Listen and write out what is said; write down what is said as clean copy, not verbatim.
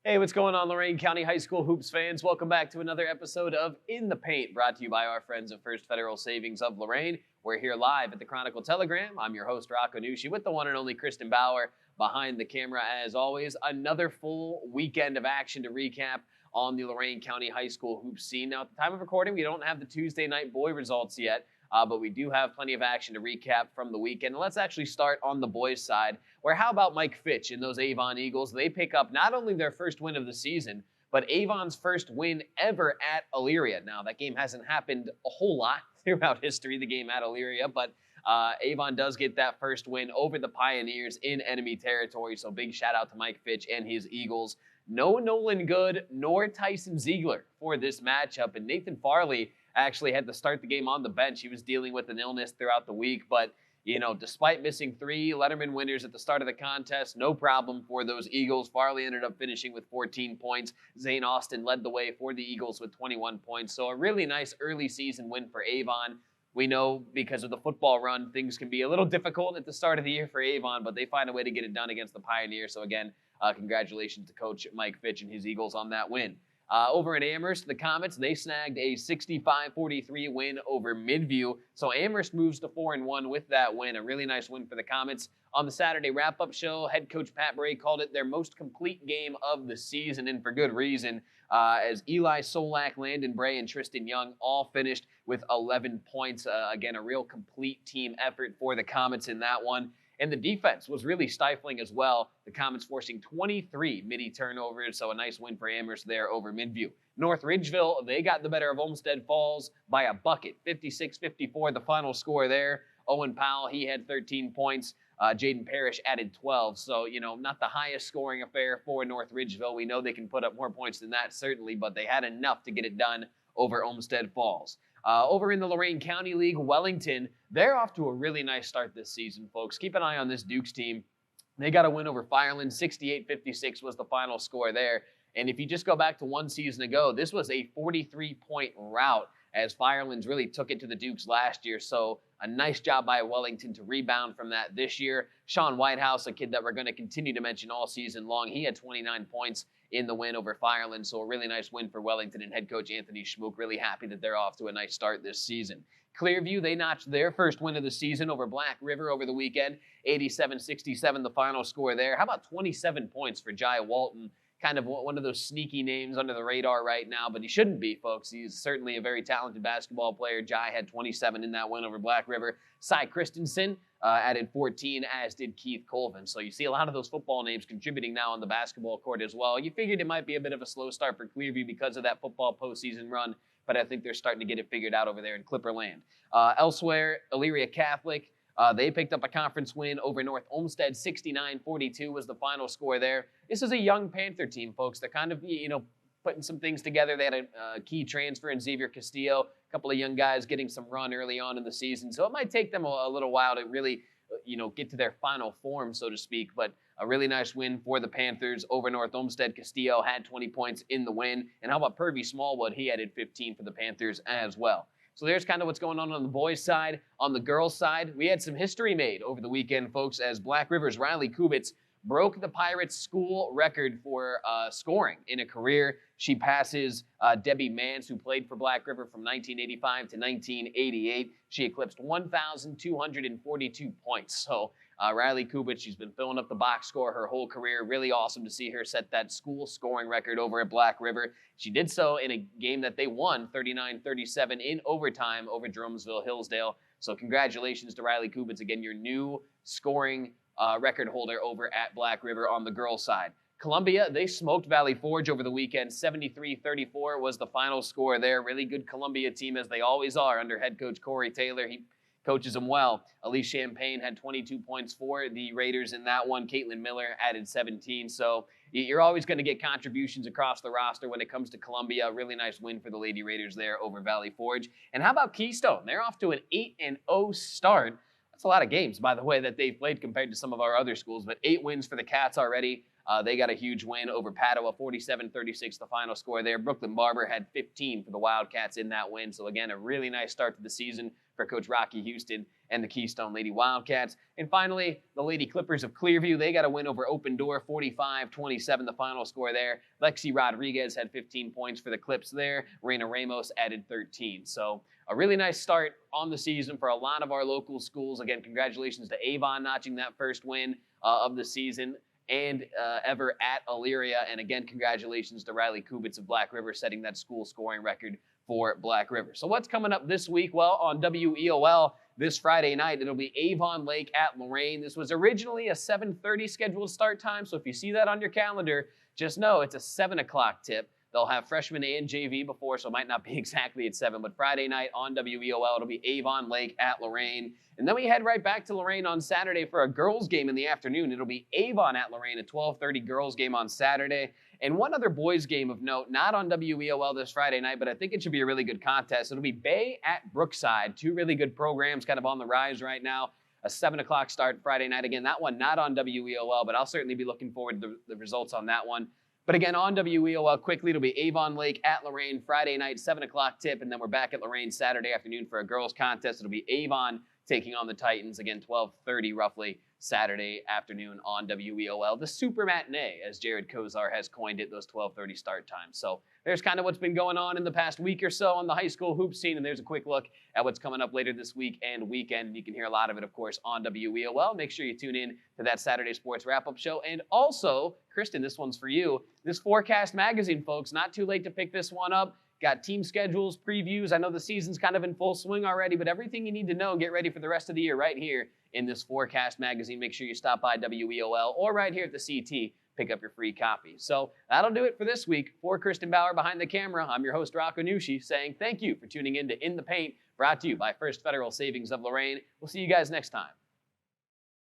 Hey, what's going on, Lorain County High School Hoops fans? Welcome back to another episode of In the Paint, brought to you by our friends at First Federal Savings of Lorain. We're here live at the Chronicle Telegram. I'm your host, Rocco Nucci, with the one and only Kristen Bauer behind the camera, as always. Another full weekend of action to recap on the Lorain County High School hoops scene. Now, at the time of recording, we don't have the Tuesday night boy results yet, but we do have plenty of action to recap from the weekend. Let's actually start on the boys' side, where how about Mike Fitch and those Avon Eagles? They pick up not only their first win of the season, but Avon's first win ever at Elyria. Now, that game hasn't happened a whole lot throughout history, the game at Elyria, but Avon does get that first win over the Pioneers in enemy territory, so big shout out to Mike Fitch and his Eagles. No Nolan Good nor Tyson Ziegler for this matchup, and Nathan Farley actually had to start the game on the bench. He was dealing with an illness throughout the week, but despite missing three Letterman winners at the start of the contest, no problem for those Eagles. Farley ended up finishing with 14 points. Zane Austin led the way for the Eagles with 21 points. So a really nice early season win for Avon. We know because of the football run, things can be a little difficult at the start of the year for Avon, but they find a way to get it done against the Pioneers. So again, congratulations to Coach Mike Fitch and his Eagles on that win. Over in Amherst, the Comets, they snagged a 65-43 win over Midview. So Amherst moves to 4-1 with that win. A really nice win for the Comets. On the Saturday wrap-up show, head coach Pat Bray called it their most complete game of the season, and for good reason, as Eli Solak, Landon Bray, and Tristan Young all finished with 11 points. Again, a real complete team effort for the Comets in that one. And the defense was really stifling as well. The Comets forcing 23 midi turnovers, so a nice win for Amherst there over Midview. North Ridgeville, they got the better of Olmsted Falls by a bucket, 56-54, the final score there. Owen Powell, he had 13 points. Jaden Parrish added 12, so, not the highest scoring affair for North Ridgeville. We know they can put up more points than that, certainly, but they had enough to get it done over Olmsted Falls. Over in the Lorain County League, Wellington, they're off to a really nice start this season, folks. Keep an eye on this Dukes team. They got a win over Fireland. 68-56 was the final score there. And if you just go back to one season ago, this was a 43-point rout as Firelands really took it to the Dukes last year. So a nice job by Wellington to rebound from that this year. Sean Whitehouse, a kid that we're going to continue to mention all season long, he had 29 points in the win over Fireland. So a really nice win for Wellington and head coach Anthony Schmook. Really happy that they're off to a nice start this season. Clearview, they notched their first win of the season over Black River over the weekend. 87-67 the final score there. How about 27 points for Jai Walton? Kind of one of those sneaky names under the radar right now, but he shouldn't be, folks. He's certainly a very talented basketball player. Jai had 27 in that win over Black River. Cy Christensen added 14, as did Keith Colvin. So you see a lot of those football names contributing now on the basketball court as well. You figured it might be a bit of a slow start for Clearview because of that football postseason run, but I think they're starting to get it figured out over there in Clipperland. Elsewhere, Elyria Catholic, they picked up a conference win over North Olmsted. 69-42 was the final score there. This is a young Panther team, folks. They're kind of, putting some things together. They had a key transfer in Xavier Castillo, a couple of young guys getting some run early on in the season. So it might take them a little while to really, get to their final form, so to speak. But a really nice win for the Panthers over North Olmsted. Castillo had 20 points in the win. And how about Purvey Smallwood? He added 15 for the Panthers as well. So there's kind of what's going on the boys' side. On the girls' side, we had some history made over the weekend, folks, as Black River's Riley Kubitz broke the Pirates' school record for scoring in a career. She passes Debbie Mans, who played for Black River from 1985 to 1988. She eclipsed 1,242 points. So Riley Kubitz, she's been filling up the box score her whole career. Really awesome to see her set that school scoring record over at Black River. She did so in a game that they won 39-37 in overtime over Jeromesville Hillsdale. So congratulations to Riley Kubitz, again, your new scoring record holder over at Black River on the girls' side. Columbia, they smoked Valley Forge over the weekend. 73-34 was the final score there. Really good Columbia team, as they always are, under head coach Corey Taylor. He coaches them well. Elise Champagne had 22 points for the Raiders in that one. Caitlin Miller added 17. So you're always going to get contributions across the roster when it comes to Columbia. Really nice win for the Lady Raiders there over Valley Forge. And how about Keystone? They're off to an 8-0 start. That's a lot of games, by the way, that they've played compared to some of our other schools, but 8 wins for the Cats already. They got a huge win over Padua, 47-36, the final score there. Brooklyn Barber had 15 for the Wildcats in that win. So, again, a really nice start to the season for Coach Rocky Houston and the Keystone Lady Wildcats. And finally, the Lady Clippers of Clearview, they got a win over Open Door, 45-27, the final score there. Lexi Rodriguez had 15 points for the Clips there. Reina Ramos added 13. So a really nice start on the season for a lot of our local schools. Again, congratulations to Avon notching that first win of the season, and ever at Elyria. And again, congratulations to Riley Kubitz of Black River setting that school scoring record for Black River. So what's coming up this week? Well, on WEOL this Friday night, it'll be Avon Lake at Lorain. This was originally a 7:30 scheduled start time, so if you see that on your calendar, just know it's a 7 o'clock tip. They'll have freshman and JV before, so it might not be exactly at 7, but Friday night on WEOL, it'll be Avon Lake at Lorain. And then we head right back to Lorain on Saturday for a girls game in the afternoon. It'll be Avon at Lorain, a 12:30 girls game on Saturday. And one other boys game of note, not on WEOL this Friday night, but I think it should be a really good contest. It'll be Bay at Brookside, two really good programs kind of on the rise right now. A 7 o'clock start Friday night. Again, that one not on WEOL, but I'll certainly be looking forward to the results on that one. But again, on WEOL quickly, it'll be Avon Lake at Lorain Friday night, 7 o'clock tip, and then we're back at Lorain Saturday afternoon for a girls contest. It'll be Avon taking on the Titans, again, 12:30 roughly Saturday afternoon on WEOL. The super matinee, as Jared Kozar has coined it, those 12:30 start times. So there's kind of what's been going on in the past week or so on the high school hoop scene, and there's a quick look at what's coming up later this week and weekend. And you can hear a lot of it, of course, on WEOL. Make sure you tune in to that Saturday Sports Wrap-Up Show. And also, Kristen, this one's for you. This Forecast magazine, folks, not too late to pick this one up. Got team schedules, previews. I know the season's kind of in full swing already, but everything you need to know and get ready for the rest of the year right here in this Forecast magazine. Make sure you stop by WEOL or right here at the CT. Pick up your free copy. So that'll do it for this week. For Kristen Bauer behind the camera, I'm your host, Rocco Nucci, saying thank you for tuning in to In the Paint, brought to you by First Federal Savings of Lorain. We'll see you guys next time.